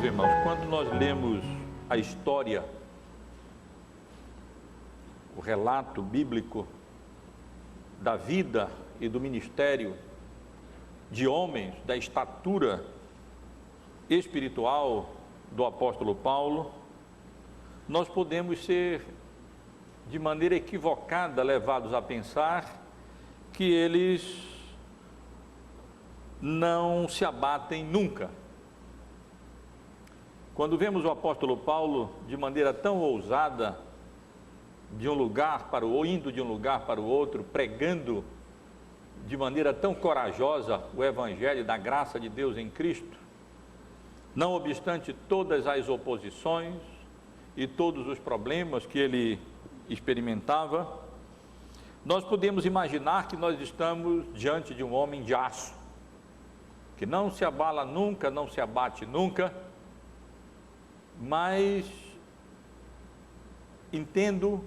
irmãos, quando nós lemos a história, o relato bíblico da vida e do ministério de homens da estatura espiritual do apóstolo Paulo, nós podemos ser, de maneira equivocada, levados a pensar que eles não se abatem nunca. Quando vemos o apóstolo Paulo de maneira tão ousada, de um lugar para o outro, indo de um lugar para o outro, pregando de maneira tão corajosa o evangelho da graça de Deus em Cristo, não obstante todas as oposições e todos os problemas que ele experimentava, nós podemos imaginar que nós estamos diante de um homem de aço, que não se abala nunca, não se abate nunca, mas entendo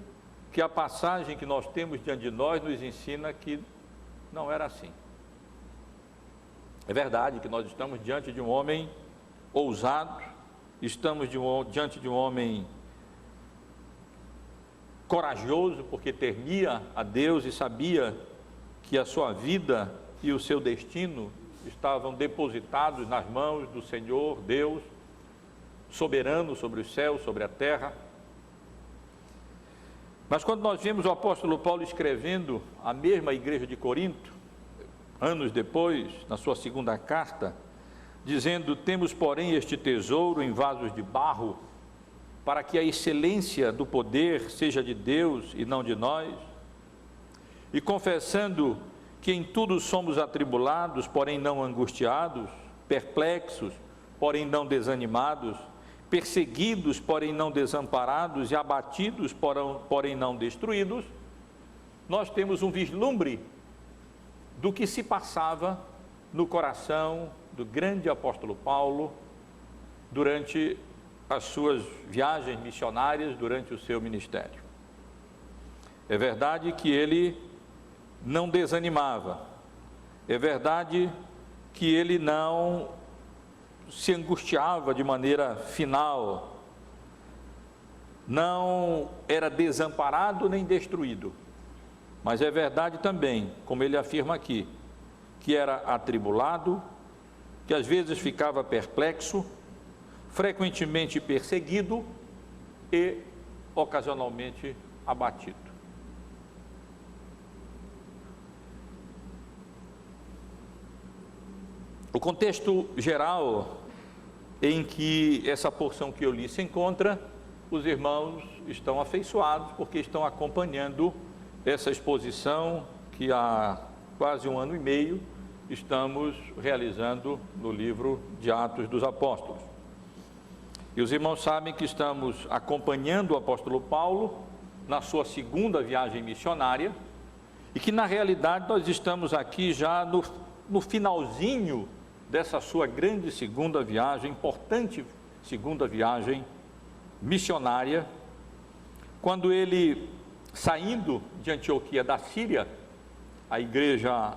que a passagem que nós temos diante de nós nos ensina que não era assim. É verdade que nós estamos diante de um homem ousado, estamos diante de um homem corajoso, porque temia a Deus e sabia que a sua vida e o seu destino estavam depositados nas mãos do Senhor Deus, soberano sobre os céus, sobre a terra. Mas quando nós vemos o apóstolo Paulo escrevendo à mesma igreja de Corinto, anos depois, na sua segunda carta, dizendo: temos, porém, este tesouro em vasos de barro, para que a excelência do poder seja de Deus e não de nós, e confessando que em tudo somos atribulados, porém não angustiados, perplexos, porém não desanimados, perseguidos, porém não desamparados, e abatidos, porém não destruídos, nós temos um vislumbre do que se passava no coração do grande apóstolo Paulo durante as suas viagens missionárias, durante o seu ministério. É verdade que ele não desanimava, é verdade que ele não se angustiava de maneira final, não era desamparado nem destruído, mas é verdade também, como ele afirma aqui, que era atribulado, que às vezes ficava perplexo, frequentemente perseguido e ocasionalmente abatido. O contexto geral em que essa porção que eu li se encontra, os irmãos estão afeiçoados porque estão acompanhando essa exposição que há quase 1 ano e meio estamos realizando no livro de Atos dos Apóstolos. E os irmãos sabem que estamos acompanhando o apóstolo Paulo na sua segunda viagem missionária e que na realidade nós estamos aqui já no finalzinho dessa sua grande segunda viagem, importante segunda viagem missionária, quando ele, saindo de Antioquia da Síria, a igreja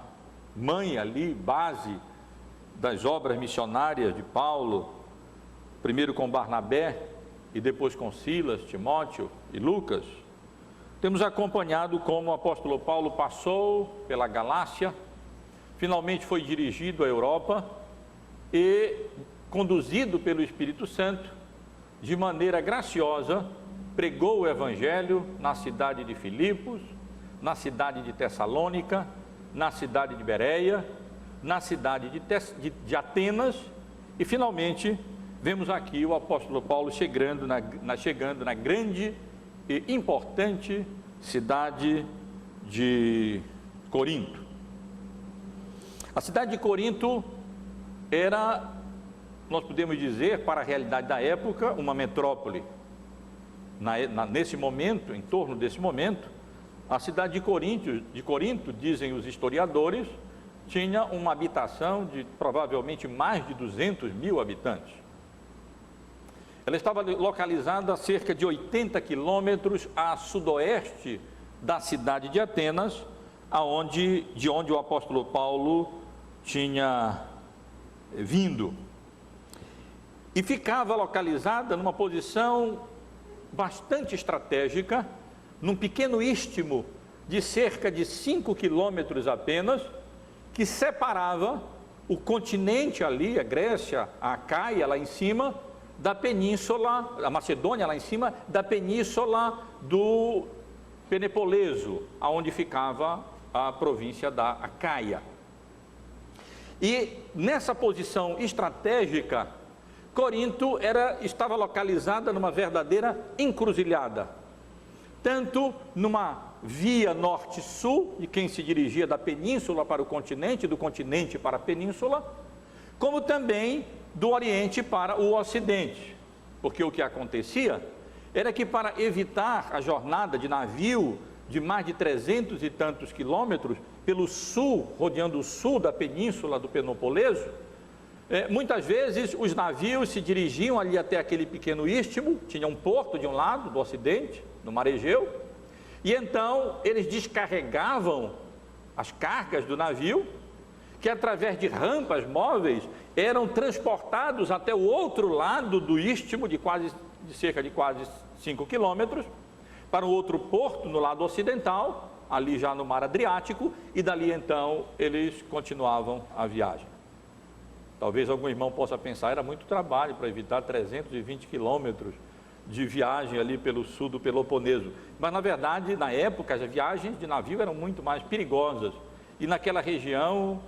mãe ali, base das obras missionárias de Paulo, primeiro com Barnabé e depois com Silas, Timóteo e Lucas, temos acompanhado como o apóstolo Paulo passou pela Galácia, finalmente foi dirigido à Europa e, conduzido pelo Espírito Santo, de maneira graciosa, pregou o Evangelho na cidade de Filipos, na cidade de Tessalônica, na cidade de Bereia, na cidade de Atenas, e finalmente vemos aqui o apóstolo Paulo chegando na grande e importante cidade de Corinto. A cidade de Corinto era, nós podemos dizer, para a realidade da época, uma metrópole. Nesse momento, em torno desse momento, a cidade de Corinto, dizem os historiadores, tinha uma habitação de provavelmente mais de 200 mil habitantes. Ela estava localizada a cerca de 80 quilômetros a sudoeste da cidade de Atenas, de onde o apóstolo Paulo tinha vindo. e ficava localizada numa posição bastante estratégica, num pequeno istmo de cerca de 5 quilômetros apenas, que separava o continente ali, a Grécia, a Acaia lá em cima, da península, a Macedônia lá em cima, da península do Penepoleso, aonde ficava a província da Acaia. E nessa posição estratégica, Corinto estava localizada numa verdadeira encruzilhada, tanto numa via norte-sul, de quem se dirigia da península para o continente, do continente para a península, como também do oriente para o ocidente, porque o que acontecia era que, para evitar a jornada de navio de mais de 300 e tantos quilômetros pelo sul, rodeando o sul da península do Peloponeso, muitas vezes os navios se dirigiam ali até aquele pequeno istmo, tinha um porto de um lado, do ocidente, no Mar Egeu, e então eles descarregavam as cargas do navio, que através de rampas móveis eram transportados até o outro lado do istmo, de cerca de quase 5 quilômetros, para um outro porto no lado ocidental, ali já no Mar Adriático, e dali então eles continuavam a viagem. Talvez algum irmão possa pensar, era muito trabalho para evitar 320 quilômetros de viagem ali pelo sul do Peloponeso. Mas na verdade, na época, as viagens de navio eram muito mais perigosas, e naquela região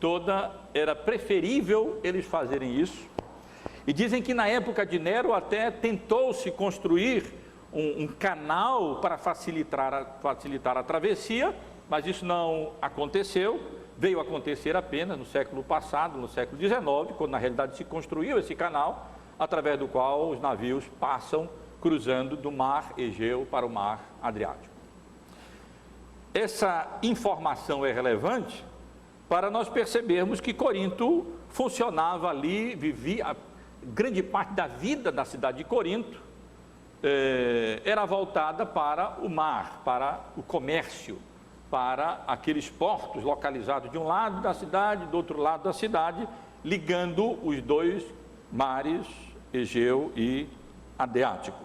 toda era preferível eles fazerem isso. E dizem que na época de Nero até tentou-se construir um canal para facilitar a travessia, mas isso não aconteceu. Veio a acontecer apenas no século passado, no século XIX, quando na realidade se construiu esse canal, através do qual os navios passam cruzando do Mar Egeu para o Mar Adriático. Essa informação é relevante para nós percebermos que Corinto funcionava ali, vivia grande parte da vida da cidade de Corinto, era voltada para o mar, para o comércio, para aqueles portos localizados de um lado da cidade, do outro lado da cidade, ligando os dois mares, Egeu e Adriático.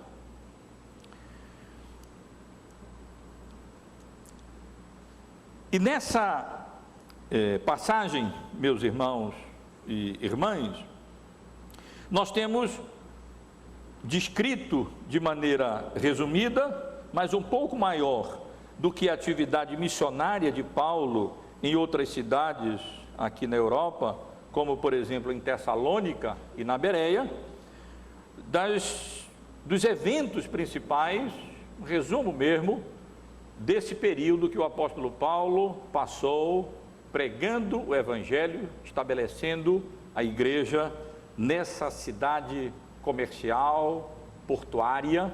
E nessa passagem, meus irmãos e irmãs, nós temos descrito de maneira resumida, mas um pouco maior do que a atividade missionária de Paulo em outras cidades aqui na Europa, como por exemplo em Tessalônica e na Bereia, dos eventos principais, um resumo mesmo, desse período que o apóstolo Paulo passou pregando o Evangelho, estabelecendo a igreja nessa cidade comercial, portuária,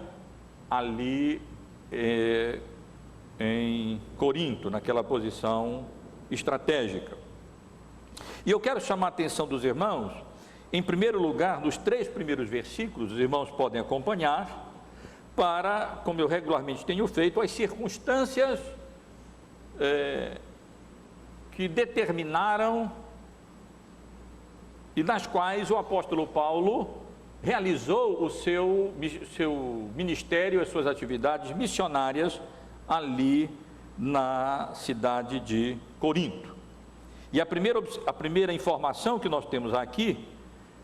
ali em Corinto, naquela posição estratégica. E eu quero chamar a atenção dos irmãos, em primeiro lugar, nos 3 primeiros versículos, os irmãos podem acompanhar, para, como eu regularmente tenho feito, as circunstâncias que determinaram e nas quais o apóstolo Paulo realizou o seu ministério, as suas atividades missionárias ali na cidade de Corinto. E a primeira informação que nós temos aqui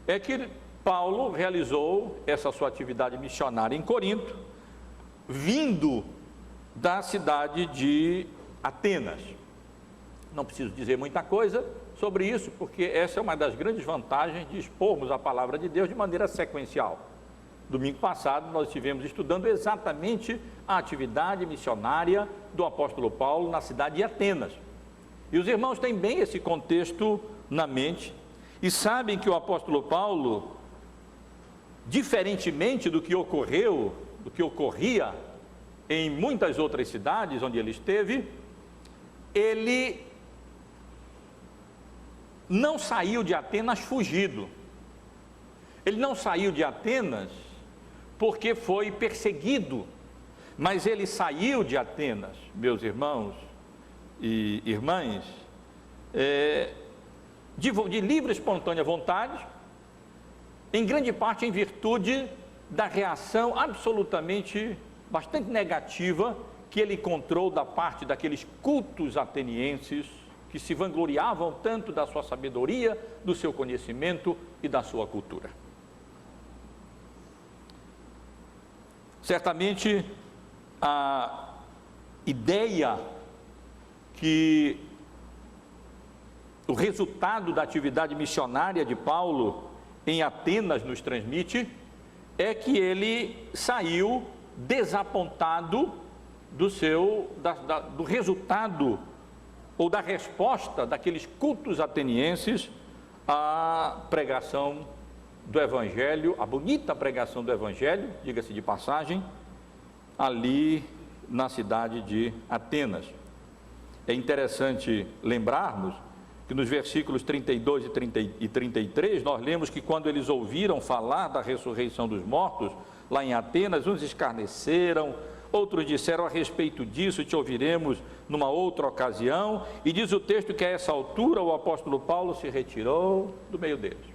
é que Paulo realizou essa sua atividade missionária em Corinto, vindo da cidade de Atenas. Não preciso dizer muita coisa sobre isso, porque essa é uma das grandes vantagens de expormos a palavra de Deus de maneira sequencial. Domingo passado nós estivemos estudando exatamente a atividade missionária do apóstolo Paulo na cidade de Atenas. E os irmãos têm bem esse contexto na mente e sabem que o apóstolo Paulo, diferentemente do que ocorria em muitas outras cidades onde ele esteve, ele não saiu de Atenas fugido. Ele não saiu de Atenas porque foi perseguido, mas ele saiu de Atenas, meus irmãos e irmãs, de livre e espontânea vontade, em grande parte em virtude da reação absolutamente bastante negativa que ele encontrou da parte daqueles cultos atenienses que se vangloriavam tanto da sua sabedoria, do seu conhecimento e da sua cultura. Certamente, a ideia que o resultado da atividade missionária de Paulo em Atenas nos transmite é que ele saiu desapontado do resultado ou da resposta daqueles cultos atenienses à pregação do Evangelho, a bonita pregação do Evangelho, diga-se de passagem, ali na cidade de Atenas. É interessante lembrarmos que nos versículos 32 e 33, nós lemos que quando eles ouviram falar da ressurreição dos mortos, lá em Atenas, uns escarneceram, outros disseram: a respeito disso te ouviremos numa outra ocasião, e diz o texto que a essa altura o apóstolo Paulo se retirou do meio deles.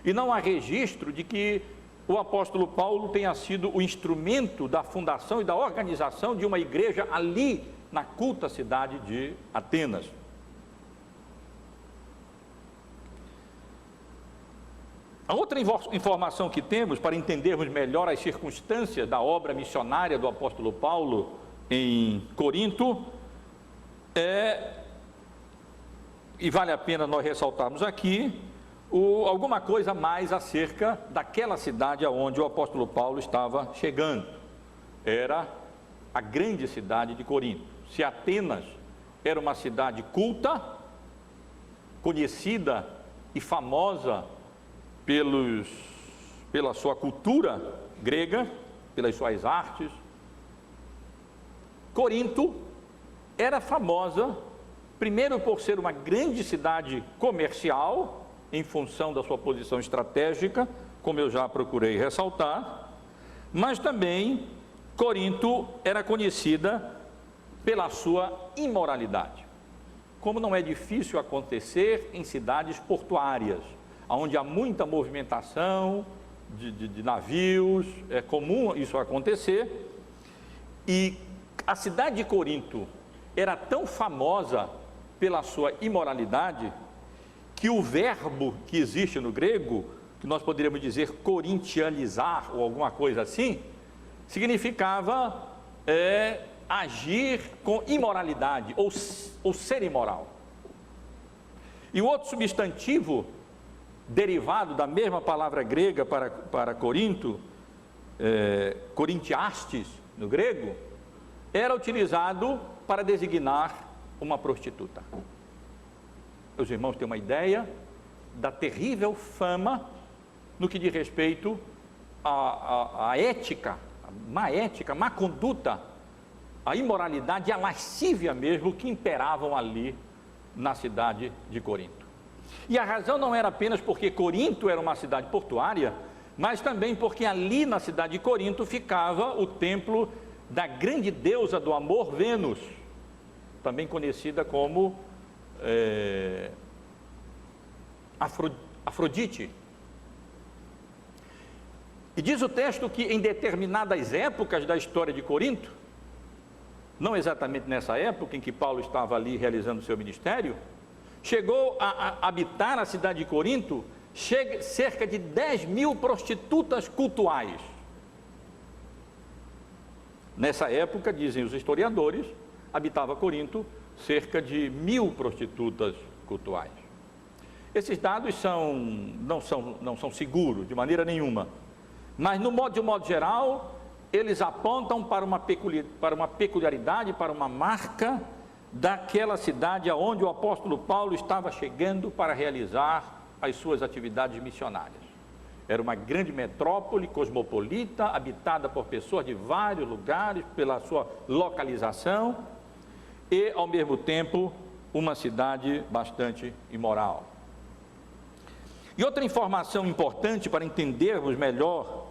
E não há registro de que o apóstolo Paulo tenha sido o instrumento da fundação e da organização de uma igreja ali na culta cidade de Atenas. A outra informação que temos para entendermos melhor as circunstâncias da obra missionária do apóstolo Paulo em Corinto e vale a pena nós ressaltarmos aqui, alguma coisa mais acerca daquela cidade aonde o apóstolo Paulo estava chegando. Era a grande cidade de Corinto. Se Atenas era uma cidade culta, conhecida e famosa pela sua cultura grega, pelas suas artes, Corinto era famosa, primeiro por ser uma grande cidade comercial, em função da sua posição estratégica, como eu já procurei ressaltar, mas também Corinto era conhecida pela sua imoralidade, como não é difícil acontecer em cidades portuárias, onde há muita movimentação de navios, é comum isso acontecer, e a cidade de Corinto era tão famosa pela sua imoralidade, que o verbo que existe no grego, que nós poderíamos dizer corintianizar ou alguma coisa assim, significava agir com imoralidade ou ser imoral. E o outro substantivo derivado da mesma palavra grega para Corinto, corintiastes no grego, era utilizado para designar uma prostituta. Os irmãos têm uma ideia da terrível fama no que diz respeito à ética, má conduta, a imoralidade e a lascívia mesmo que imperavam ali na cidade de Corinto. E a razão não era apenas porque Corinto era uma cidade portuária, mas também porque ali na cidade de Corinto ficava o templo da grande deusa do amor, Vênus, também conhecida como Afrodite. E diz o texto que em determinadas épocas da história de Corinto, não exatamente nessa época em que Paulo estava ali realizando o seu ministério, chegou a habitar a cidade de Corinto cerca de 10.000 prostitutas cultuais. Nessa época, dizem os historiadores, habitava Corinto cerca de 1.000 prostitutas cultuais. Esses dados não são seguros de maneira nenhuma, mas de um modo geral, eles apontam para uma peculiaridade, para uma marca daquela cidade aonde o apóstolo Paulo estava chegando para realizar as suas atividades missionárias. Era uma grande metrópole cosmopolita, habitada por pessoas de vários lugares, pela sua localização, e ao mesmo tempo uma cidade bastante imoral. E outra informação importante para entendermos melhor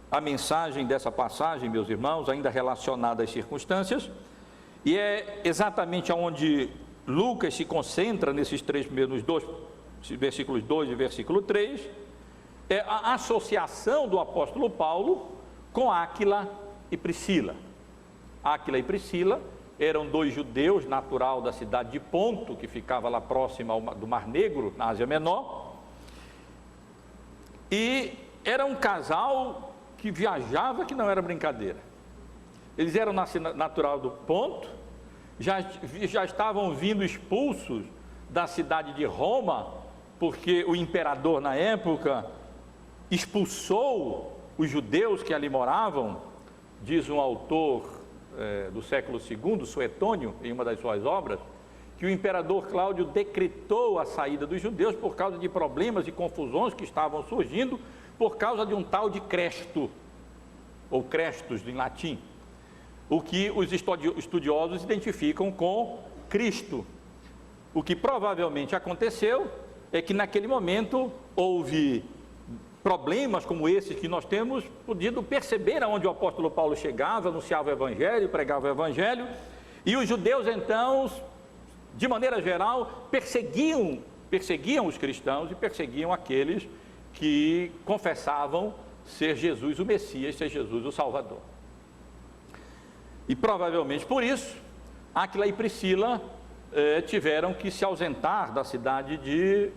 a mensagem dessa passagem, meus irmãos, ainda relacionada às circunstâncias, e é exatamente onde Lucas se concentra nesses três primeiros versículos 2 e versículo 3, é a associação do apóstolo Paulo com Áquila e Priscila. Áquila e Priscila eram dois judeus, natural da cidade de Ponto, que ficava lá próxima do Mar Negro, na Ásia Menor, e era um casal que viajava, que não era brincadeira. Eles eram natural do Ponto, já estavam vindo expulsos da cidade de Roma, porque o imperador na época expulsou os judeus que ali moravam. Diz um autor do século II, Suetônio, em uma das suas obras, que o imperador Cláudio decretou a saída dos judeus por causa de problemas e confusões que estavam surgindo por causa de um tal de Cresto, ou Crestus em latim, o que os estudiosos identificam com Cristo. O que provavelmente aconteceu é que naquele momento houve problemas como esses que nós temos podido perceber aonde o apóstolo Paulo chegava, anunciava o evangelho, pregava o evangelho, e os judeus então, de maneira geral, perseguiam os cristãos e perseguiam aqueles que confessavam ser Jesus o Messias, ser Jesus o Salvador. E provavelmente por isso, Áquila e Priscila tiveram que se ausentar da cidade de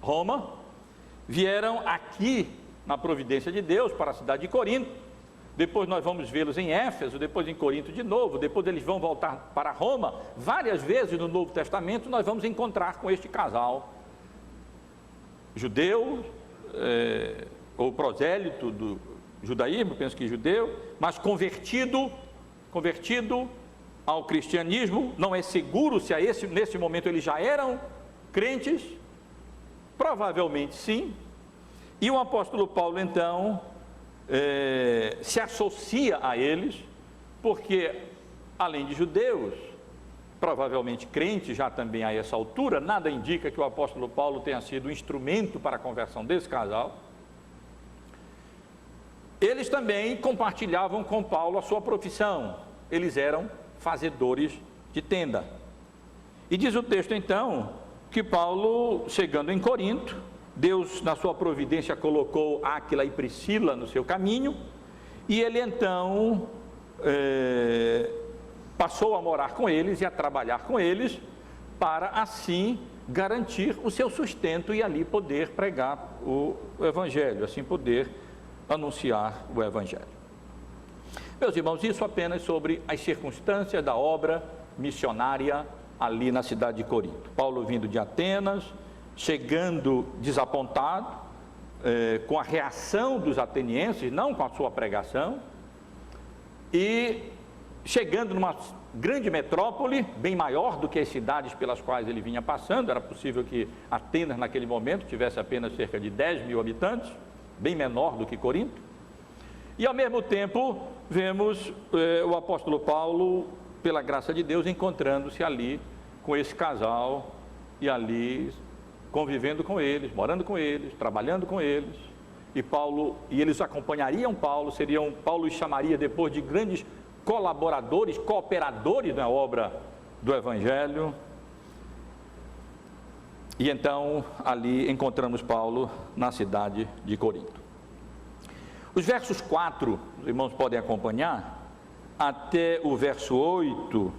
Roma, vieram aqui na providência de Deus para a cidade de Corinto. Depois nós vamos vê-los em Éfeso, depois em Corinto de novo, depois eles vão voltar para Roma. Várias vezes no Novo Testamento nós vamos encontrar com este casal judeu, ou prosélito do judaísmo, penso que judeu, mas convertido ao cristianismo. Não é seguro se nesse momento eles já eram crentes. Provavelmente sim. E o apóstolo Paulo então se associa a eles, porque além de judeus, provavelmente crentes já também a essa altura, nada indica que o apóstolo Paulo tenha sido um instrumento para a conversão desse casal. Eles também compartilhavam com Paulo a sua profissão. Eles eram fazedores de tenda. E diz o texto então que Paulo, chegando em Corinto, Deus na sua providência colocou Áquila e Priscila no seu caminho, e ele então passou a morar com eles e a trabalhar com eles, para assim garantir o seu sustento e ali poder pregar o evangelho, assim poder anunciar o evangelho. Meus irmãos, isso apenas sobre as circunstâncias da obra missionária ali na cidade de Corinto. Paulo vindo de Atenas, chegando desapontado, com a reação dos atenienses, não com a sua pregação, e chegando numa grande metrópole, bem maior do que as cidades pelas quais ele vinha passando. Era possível que Atenas naquele momento tivesse apenas cerca de 10 mil habitantes, bem menor do que Corinto, e ao mesmo tempo vemos o apóstolo Paulo, pela graça de Deus, encontrando-se ali com esse casal, e ali convivendo com eles, morando com eles, trabalhando com eles, e eles acompanhariam Paulo, Paulo os chamaria depois de grandes colaboradores, cooperadores na obra do evangelho. E então ali encontramos Paulo na cidade de Corinto. Os versos 4, os irmãos podem acompanhar, até o verso 8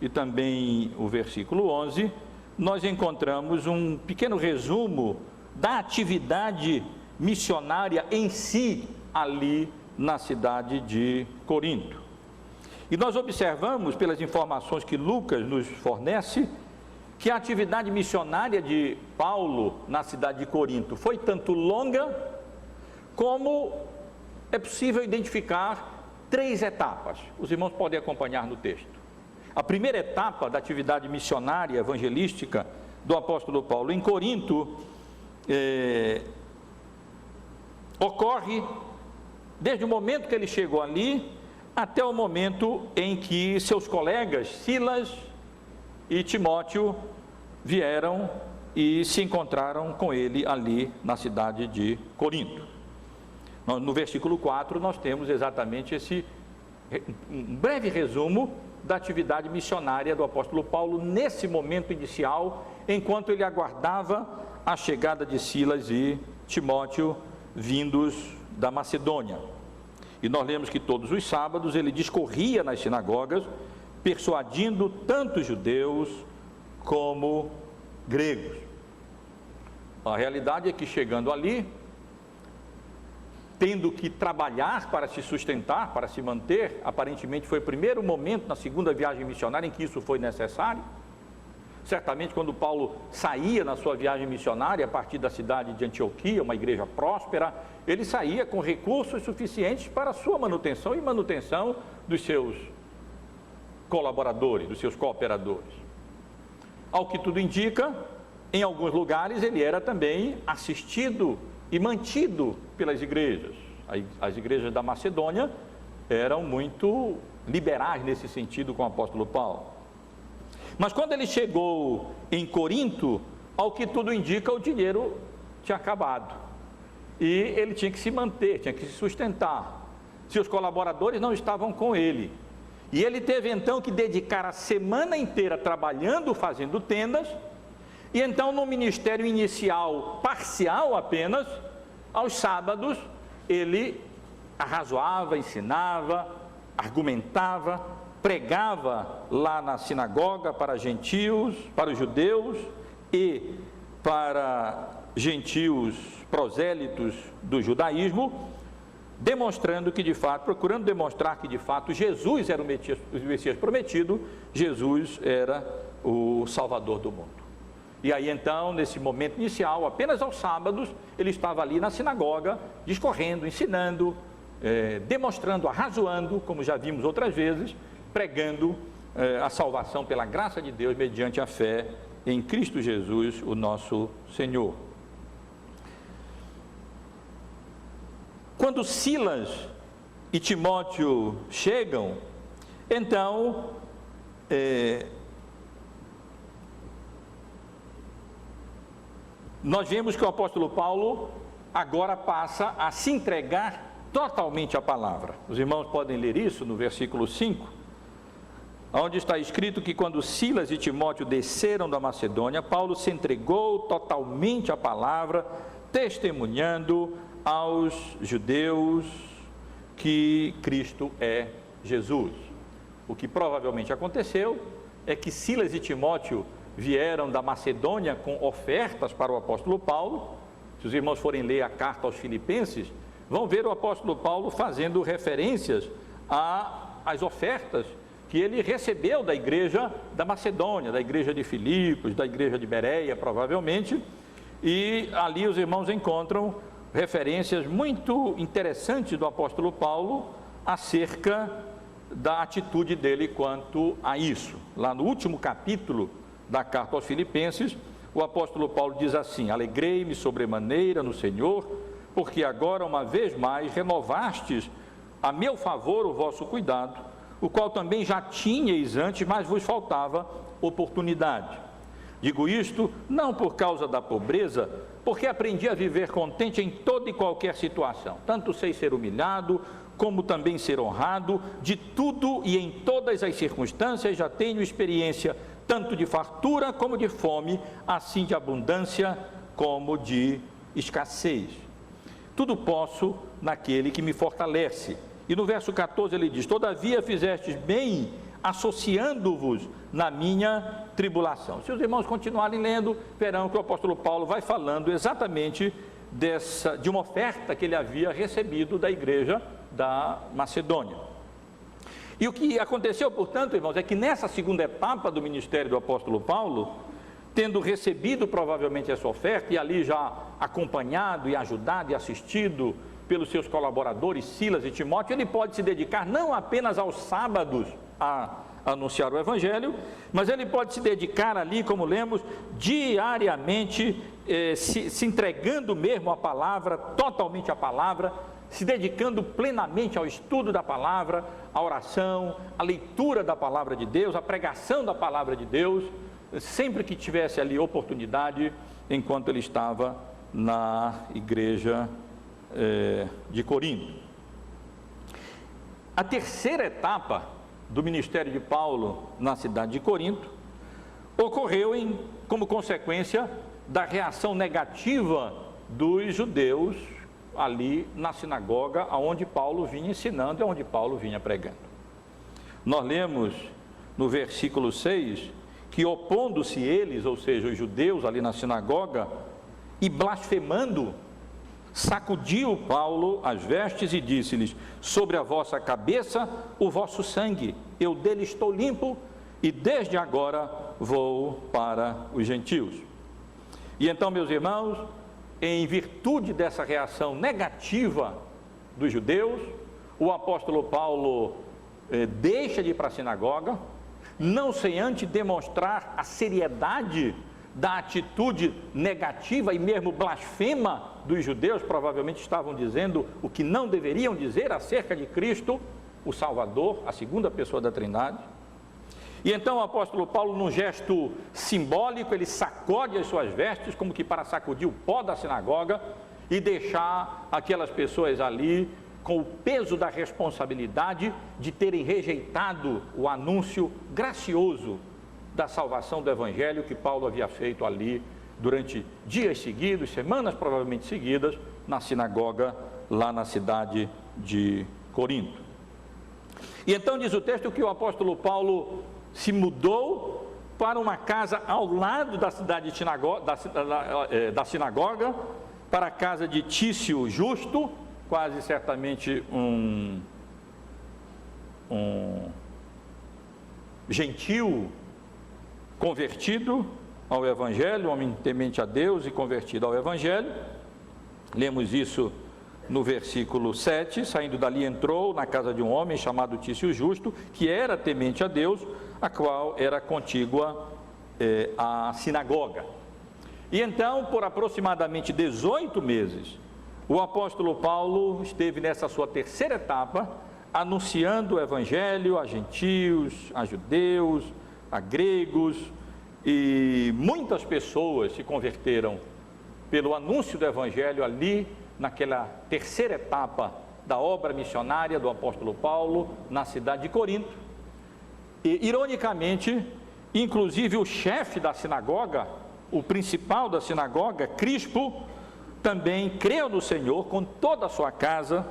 e também o versículo 11, nós encontramos um pequeno resumo da atividade missionária em si ali na cidade de Corinto. E nós observamos, pelas informações que Lucas nos fornece, que a atividade missionária de Paulo na cidade de Corinto foi tanto longa, como é possível identificar 3 etapas. Os irmãos podem acompanhar no texto. A primeira etapa da atividade missionária evangelística do apóstolo Paulo em Corinto ocorre desde o momento que ele chegou ali até o momento em que seus colegas Silas e Timóteo vieram e se encontraram com ele ali na cidade de Corinto. No versículo 4 nós temos exatamente um breve resumo da atividade missionária do apóstolo Paulo nesse momento inicial, enquanto ele aguardava a chegada de Silas e Timóteo, vindos da Macedônia. E nós lemos que todos os sábados ele discorria nas sinagogas, persuadindo tanto judeus como gregos. A realidade é que chegando ali, tendo que trabalhar para se sustentar, para se manter, aparentemente foi o primeiro momento na segunda viagem missionária em que isso foi necessário. Certamente quando Paulo saía na sua viagem missionária a partir da cidade de Antioquia, uma igreja próspera, ele saía com recursos suficientes para a sua manutenção e manutenção dos seus colaboradores, dos seus cooperadores. Ao que tudo indica, em alguns lugares ele era também assistido e mantido pelas igrejas. As igrejas da Macedônia eram muito liberais nesse sentido com o apóstolo Paulo. Mas quando ele chegou em Corinto, ao que tudo indica, o dinheiro tinha acabado. E ele tinha que se manter, tinha que se sustentar. Seus colaboradores não estavam com ele. E ele teve então que dedicar a semana inteira trabalhando, fazendo tendas. E então no ministério inicial, parcial apenas, aos sábados, ele arrazoava, ensinava, argumentava, pregava lá na sinagoga para gentios, para os judeus e para gentios prosélitos do judaísmo, demonstrando que de fato, procurando demonstrar que de fato Jesus era o Messias prometido, Jesus era o Salvador do mundo. E aí então, nesse momento inicial, apenas aos sábados, ele estava ali na sinagoga, discorrendo, ensinando, demonstrando, arrazoando, como já vimos outras vezes, pregando a salvação pela graça de Deus mediante a fé em Cristo Jesus, o nosso Senhor. Quando Silas e Timóteo chegam, então nós vemos que o apóstolo Paulo agora passa a se entregar totalmente à palavra. Os irmãos podem ler isso no versículo 5, onde está escrito que quando Silas e Timóteo desceram da Macedônia, Paulo se entregou totalmente à palavra, testemunhando aos judeus que Cristo é Jesus. O que provavelmente aconteceu é que Silas e Timóteo vieram da Macedônia com ofertas para o apóstolo Paulo. Se os irmãos forem ler a carta aos Filipenses, vão ver o apóstolo Paulo fazendo referências às ofertas que ele recebeu da igreja da Macedônia, da igreja de Filipos, da igreja de Bereia, provavelmente, e ali os irmãos encontram referências muito interessantes do apóstolo Paulo acerca da atitude dele quanto a isso. Lá no último capítulo da carta aos Filipenses, o apóstolo Paulo diz assim: alegrei-me sobremaneira no Senhor, porque agora uma vez mais renovastes a meu favor o vosso cuidado, o qual também já tinhais antes, mas vos faltava oportunidade. Digo isto não por causa da pobreza, porque aprendi a viver contente em toda e qualquer situação, tanto sei ser humilhado, como também ser honrado, de tudo e em todas as circunstâncias já tenho experiência, tanto de fartura como de fome, assim de abundância como de escassez. Tudo posso naquele que me fortalece. E no verso 14 ele diz: todavia fizestes bem associando-vos na minha tribulação. Se os irmãos continuarem lendo, verão que o apóstolo Paulo vai falando exatamente de uma oferta que ele havia recebido da igreja da Macedônia. E o que aconteceu, portanto, irmãos, é que nessa segunda etapa do ministério do apóstolo Paulo, tendo recebido provavelmente essa oferta e ali já acompanhado e ajudado e assistido pelos seus colaboradores, Silas e Timóteo, ele pode se dedicar não apenas aos sábados a anunciar o Evangelho, mas ele pode se dedicar ali, como lemos, diariamente, se entregando mesmo à palavra, totalmente à palavra, se dedicando plenamente ao estudo da palavra, à oração, à leitura da palavra de Deus, à pregação da palavra de Deus, sempre que tivesse ali oportunidade, enquanto ele estava na igreja de Corinto. A terceira etapa do ministério de Paulo na cidade de Corinto ocorreu como consequência da reação negativa dos judeus ali na sinagoga onde Paulo vinha ensinando e onde Paulo vinha pregando. Nós lemos no versículo 6 que, opondo-se eles, ou seja, os judeus ali na sinagoga, e blasfemando, sacudiu Paulo as vestes e disse-lhes: sobre a vossa cabeça o vosso sangue, eu dele estou limpo, e desde agora vou para os gentios. E então, meus irmãos, em virtude dessa reação negativa dos judeus, o apóstolo Paulo deixa de ir para a sinagoga, não sem antes demonstrar a seriedade da atitude negativa e mesmo blasfema dos judeus. Provavelmente estavam dizendo o que não deveriam dizer acerca de Cristo, o Salvador, a segunda pessoa da Trindade. E então o apóstolo Paulo, num gesto simbólico, ele sacode as suas vestes, como que para sacudir o pó da sinagoga e deixar aquelas pessoas ali com o peso da responsabilidade de terem rejeitado o anúncio gracioso da salvação do Evangelho que Paulo havia feito ali durante dias seguidos, semanas provavelmente seguidas, na sinagoga lá na cidade de Corinto. E então diz o texto que o apóstolo Paulo se mudou para uma casa ao lado da cidade de da sinagoga, para a casa de Tício Justo, quase certamente um gentil convertido ao Evangelho, um homem temente a Deus e convertido ao Evangelho. Lemos isso no versículo 7, saindo dali entrou na casa de um homem chamado Tício Justo, que era temente a Deus, a qual era contígua à sinagoga. E então, por aproximadamente 18 meses, o apóstolo Paulo esteve nessa sua terceira etapa, anunciando o Evangelho a gentios, a judeus, a gregos, e muitas pessoas se converteram pelo anúncio do Evangelho ali, naquela terceira etapa da obra missionária do apóstolo Paulo, na cidade de Corinto. E, ironicamente, inclusive o chefe da sinagoga, o principal da sinagoga, Crispo, também creu no Senhor com toda a sua casa,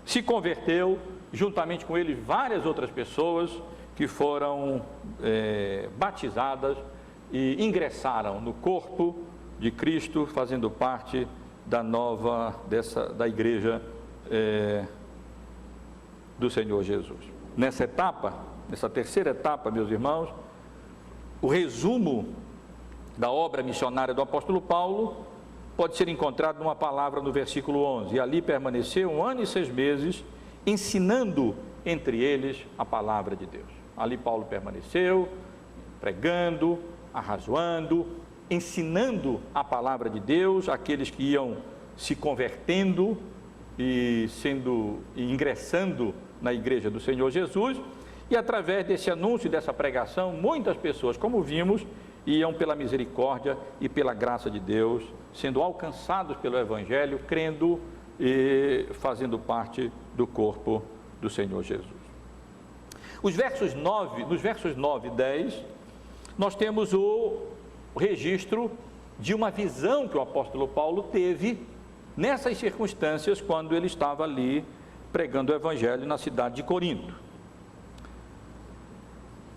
se converteu, juntamente com ele várias outras pessoas que foram batizadas e ingressaram no corpo de Cristo, fazendo parte da igreja do Senhor Jesus. Nessa etapa, nessa terceira etapa, meus irmãos, o resumo da obra missionária do apóstolo Paulo pode ser encontrado numa palavra no versículo 11: e ali permaneceu 1 ano e 6 meses, ensinando entre eles a palavra de Deus. Ali Paulo permaneceu, pregando, arrazoando, ensinando a palavra de Deus àqueles que iam se convertendo e ingressando na igreja do Senhor Jesus. E através desse anúncio, dessa pregação, muitas pessoas, como vimos, iam pela misericórdia e pela graça de Deus, sendo alcançados pelo Evangelho, crendo e fazendo parte do corpo do Senhor Jesus. Nos versos 9 e 10, nós temos o registro de uma visão que o apóstolo Paulo teve nessas circunstâncias, quando ele estava ali pregando o Evangelho na cidade de Corinto.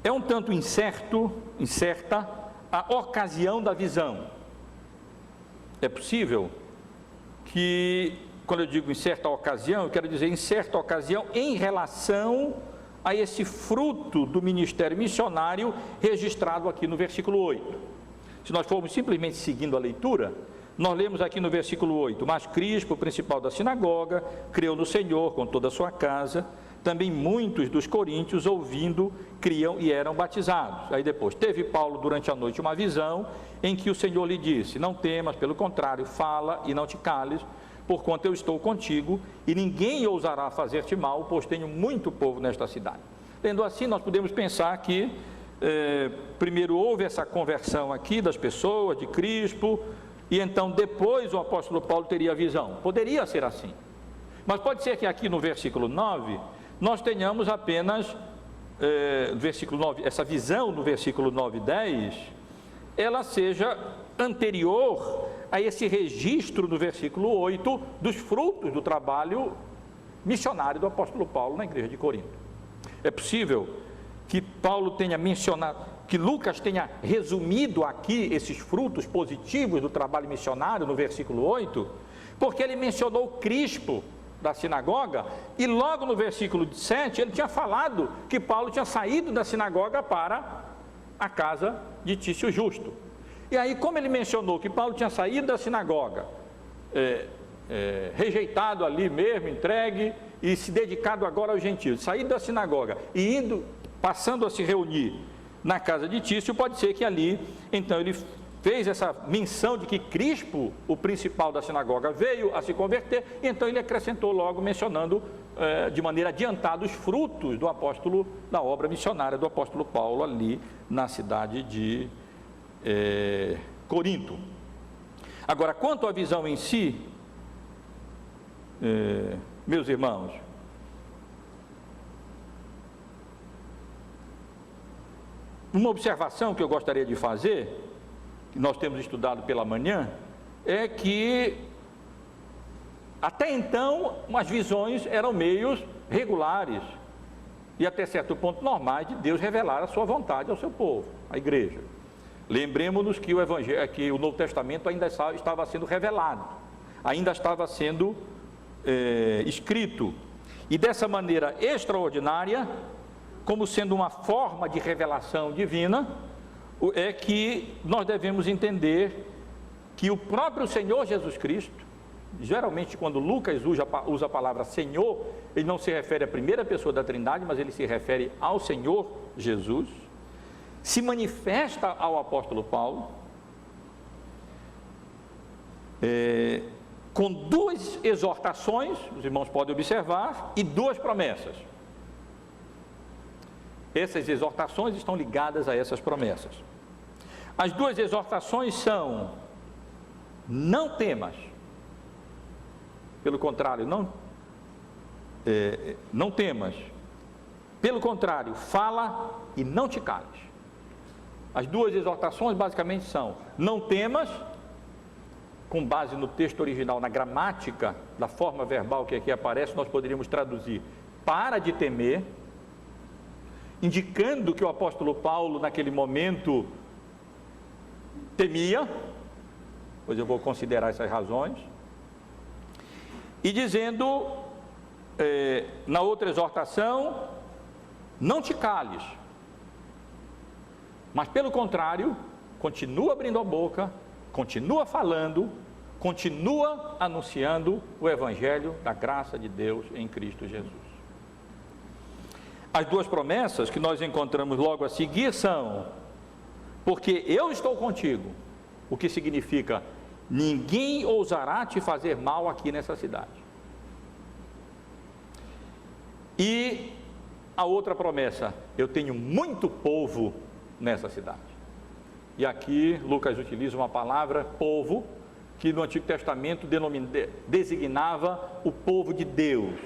É um tanto incerta a ocasião da visão. É possível que, quando eu digo em certa ocasião, eu quero dizer em certa ocasião em relação a esse fruto do ministério missionário registrado aqui no versículo 8. Se nós formos simplesmente seguindo a leitura, nós lemos aqui no versículo 8: mas Crispo, o principal da sinagoga, creu no Senhor com toda a sua casa. Também muitos dos coríntios, ouvindo, criam e eram batizados. Aí depois, teve Paulo durante a noite uma visão, em que o Senhor lhe disse: não temas, pelo contrário, fala e não te cales, porquanto eu estou contigo, e ninguém ousará fazer-te mal, pois tenho muito povo nesta cidade. Tendo assim, nós podemos pensar que, primeiro houve essa conversão aqui das pessoas, de Crispo, e então depois o apóstolo Paulo teria a visão. Poderia ser assim. Mas pode ser que aqui no versículo 9, nós tenhamos apenas, versículo 9, essa visão no versículo 9 e 10, ela seja anterior a esse registro no versículo 8 dos frutos do trabalho missionário do apóstolo Paulo na igreja de Corinto. É possível que Paulo tenha mencionado, que Lucas tenha resumido aqui esses frutos positivos do trabalho missionário no versículo 8, porque ele mencionou Crispo da sinagoga, e logo no versículo 7 ele tinha falado que Paulo tinha saído da sinagoga para a casa de Tício Justo. E aí, como ele mencionou que Paulo tinha saído da sinagoga, rejeitado ali mesmo, entregue, e se dedicado agora aos gentios, saído da sinagoga e passando a se reunir na casa de Tício, pode ser que ali, então ele fez essa menção de que Crispo, o principal da sinagoga, veio a se converter, e então ele acrescentou logo, mencionando de maneira adiantada os frutos do apóstolo, da obra missionária do apóstolo Paulo ali na cidade de Corinto. Agora, quanto à visão em si, meus irmãos, uma observação que eu gostaria de fazer, que nós temos estudado pela manhã, é que até então as visões eram meios regulares e até certo ponto normais de Deus revelar a sua vontade ao seu povo, à igreja. Lembremos-nos que o Novo Testamento ainda estava sendo revelado, ainda estava sendo escrito, e dessa maneira extraordinária, como sendo uma forma de revelação divina, é que nós devemos entender que o próprio Senhor Jesus Cristo, geralmente quando Lucas usa a palavra Senhor, ele não se refere à primeira pessoa da Trindade, mas ele se refere ao Senhor Jesus, se manifesta ao apóstolo Paulo, com duas exortações, os irmãos podem observar, e duas promessas. Essas exortações estão ligadas a essas promessas. As duas exortações são: não temas, pelo contrário, não temas, pelo contrário, fala e não te cales. As duas exortações basicamente são: não temas, com base no texto original, na gramática, da forma verbal que aqui aparece, nós poderíamos traduzir: para de temer, indicando que o apóstolo Paulo naquele momento temia, pois eu vou considerar essas razões, e dizendo na outra exortação: não te cales, mas pelo contrário, continua abrindo a boca, continua falando, continua anunciando o evangelho da graça de Deus em Cristo Jesus. As duas promessas que nós encontramos logo a seguir são: porque eu estou contigo, o que significa: ninguém ousará te fazer mal aqui nessa cidade. E a outra promessa: eu tenho muito povo nessa cidade. E aqui Lucas utiliza uma palavra, povo, que no Antigo Testamento designava o povo de Deus,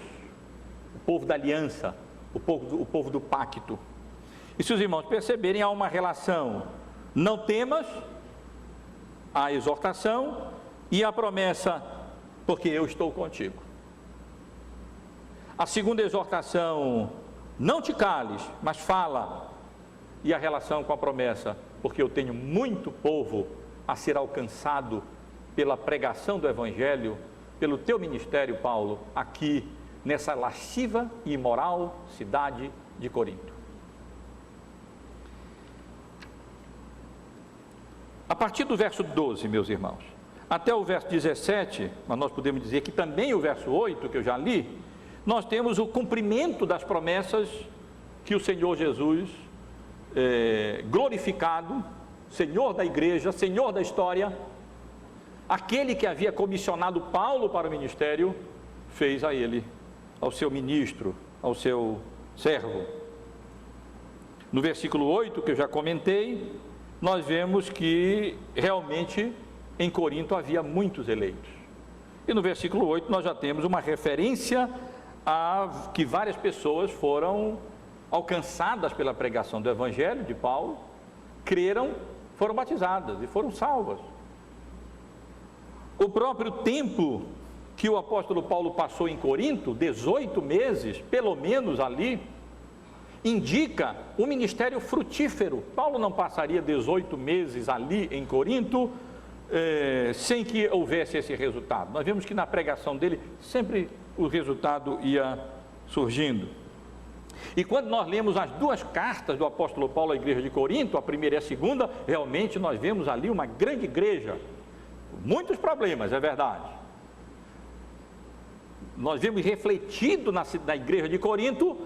o povo da aliança, o povo do pacto. E se os irmãos perceberem, há uma relação: não temas, a exortação, e a promessa: porque eu estou contigo. A segunda exortação: não te cales, mas fala, e a relação com a promessa: porque eu tenho muito povo a ser alcançado pela pregação do evangelho, pelo teu ministério, Paulo, aqui nessa lasciva e imoral cidade de Corinto. A partir do verso 12, meus irmãos, até o verso 17, mas nós podemos dizer que também o verso 8, que eu já li, nós temos o cumprimento das promessas que o Senhor Jesus, glorificado, Senhor da igreja, Senhor da história, aquele que havia comissionado Paulo para o ministério, fez a ele, ao seu ministro, ao seu servo. No versículo 8, que eu já comentei, nós vemos que realmente em Corinto havia muitos eleitos. E no versículo 8 nós já temos uma referência a que várias pessoas foram alcançadas pela pregação do evangelho de Paulo, creram foram batizadas e foram salvas. O próprio tempo que o apóstolo Paulo passou em Corinto, 18 meses, pelo menos ali, indica um ministério frutífero. Paulo não passaria 18 meses ali em Corinto sem que houvesse esse resultado. Nós vemos que na pregação dele sempre o resultado ia surgindo. E quando nós lemos as duas cartas do apóstolo Paulo à igreja de Corinto, a primeira e a segunda, realmente nós vemos ali uma grande igreja, muitos problemas, é verdade. Nós vemos refletido na igreja de Corinto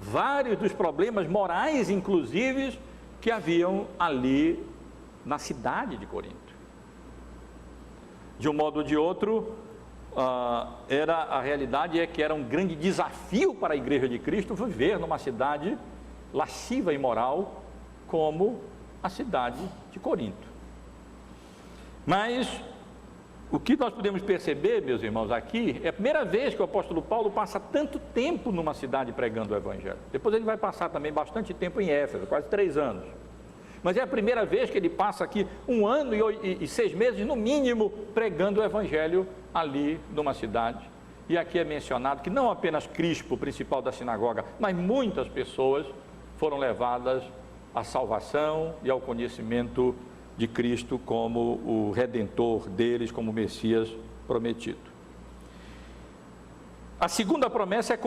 vários dos problemas morais, inclusive, que haviam ali na cidade de Corinto. De um modo ou de outro, a realidade é que era um grande desafio para a igreja de Cristo viver numa cidade lasciva e imoral como a cidade de Corinto. Mas o que nós podemos perceber, meus irmãos, aqui é a primeira vez que o apóstolo Paulo passa tanto tempo numa cidade pregando o evangelho. Depois ele vai passar também bastante tempo em Éfeso, quase 3 anos. Mas é a primeira vez que ele passa aqui 1 ano e 6 meses, no mínimo, pregando o evangelho ali numa cidade. E aqui é mencionado que não apenas Crispo, o principal da sinagoga, mas muitas pessoas foram levadas à salvação e ao conhecimento de Cristo como o Redentor deles, como o Messias prometido. A segunda promessa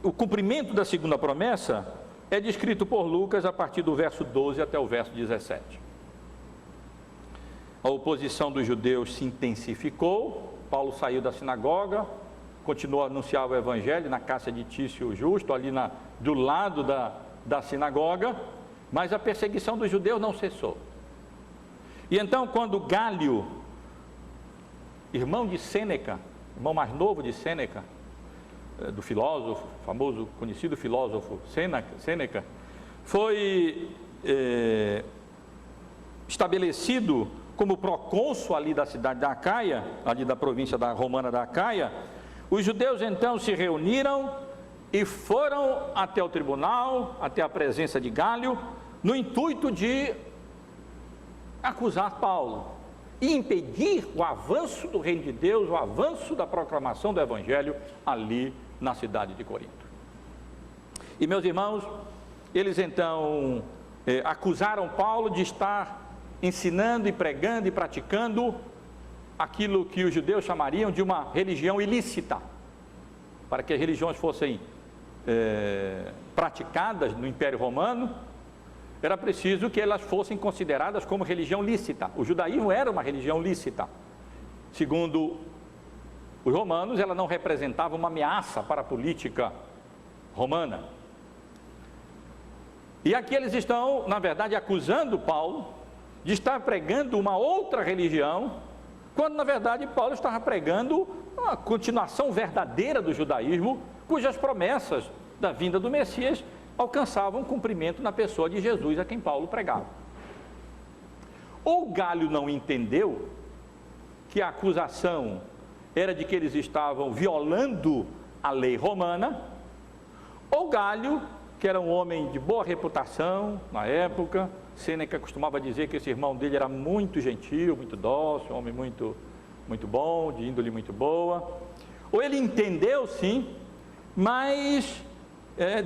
o cumprimento da segunda promessa é descrito por Lucas a partir do verso 12 até o verso 17. A oposição dos judeus se intensificou, Paulo saiu da sinagoga, continuou a anunciar o evangelho na casa de Tício Justo, ali do lado da sinagoga, mas a perseguição dos judeus não cessou. E então, quando Gálio, irmão de Sêneca, irmão mais novo de Sêneca, do filósofo, famoso, conhecido filósofo Sêneca, foi estabelecido como procônsul ali da cidade da Acaia, ali da província romana da Acaia, os judeus então se reuniram e foram até o tribunal, até a presença de Gálio, no intuito de acusar Paulo e impedir o avanço do reino de Deus, o avanço da proclamação do evangelho ali na cidade de Corinto. E meus irmãos, eles então acusaram Paulo de estar ensinando e pregando e praticando aquilo que os judeus chamariam de uma religião ilícita. Para que as religiões fossem praticadas no Império Romano, era preciso que elas fossem consideradas como religião lícita. O judaísmo era uma religião lícita. Segundo os romanos, ela não representava uma ameaça para a política romana. E aqui eles estão, na verdade, acusando Paulo de estar pregando uma outra religião, quando na verdade Paulo estava pregando uma continuação verdadeira do judaísmo, cujas promessas da vinda do Messias alcançavam cumprimento na pessoa de Jesus, a quem Paulo pregava. Ou Gálio não entendeu que a acusação era de que eles estavam violando a lei romana, ou Gálio, que era um homem de boa reputação na época, Sêneca costumava dizer que esse irmão dele era muito gentil, muito dócil, um homem muito bom, de índole muito boa, ou ele entendeu sim, mas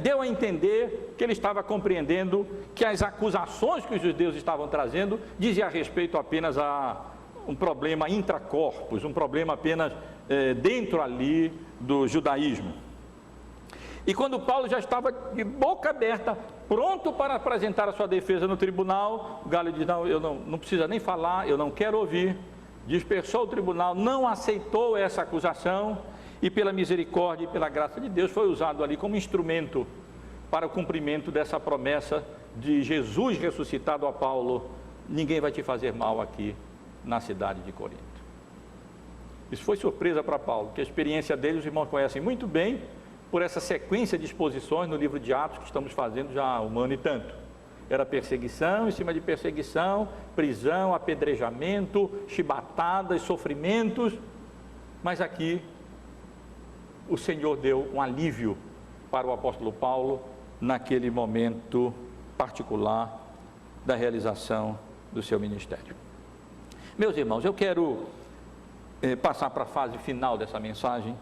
deu a entender que ele estava compreendendo que as acusações que os judeus estavam trazendo diziam a respeito apenas a um problema intracorpus, um problema apenas dentro ali do judaísmo. E quando Paulo já estava de boca aberta, pronto para apresentar a sua defesa no tribunal, Gálio diz: não, eu não precisa nem falar, eu não quero ouvir. Dispersou o tribunal, não aceitou essa acusação e pela misericórdia e pela graça de Deus foi usado ali como instrumento para o cumprimento dessa promessa de Jesus ressuscitado a Paulo: ninguém vai te fazer mal aqui na cidade de Corinto. Isso foi surpresa para Paulo, porque a experiência dele os irmãos conhecem muito bem, por essa sequência de exposições no livro de Atos que estamos fazendo já há 1 ano e tanto. Era perseguição em cima de perseguição, prisão, apedrejamento, chibatadas, sofrimentos, mas aqui o Senhor deu um alívio para o apóstolo Paulo naquele momento particular da realização do seu ministério. Meus irmãos, eu quero passar para a fase final dessa mensagem,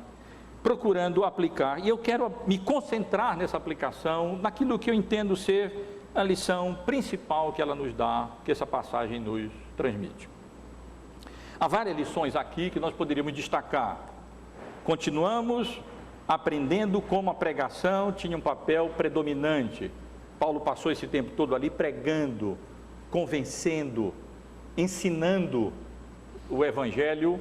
procurando aplicar, e eu quero me concentrar nessa aplicação, naquilo que eu entendo ser a lição principal que ela nos dá, que essa passagem nos transmite. Há várias lições aqui que nós poderíamos destacar. Continuamos aprendendo como a pregação tinha um papel predominante. Paulo passou esse tempo todo ali pregando, convencendo, ensinando o Evangelho,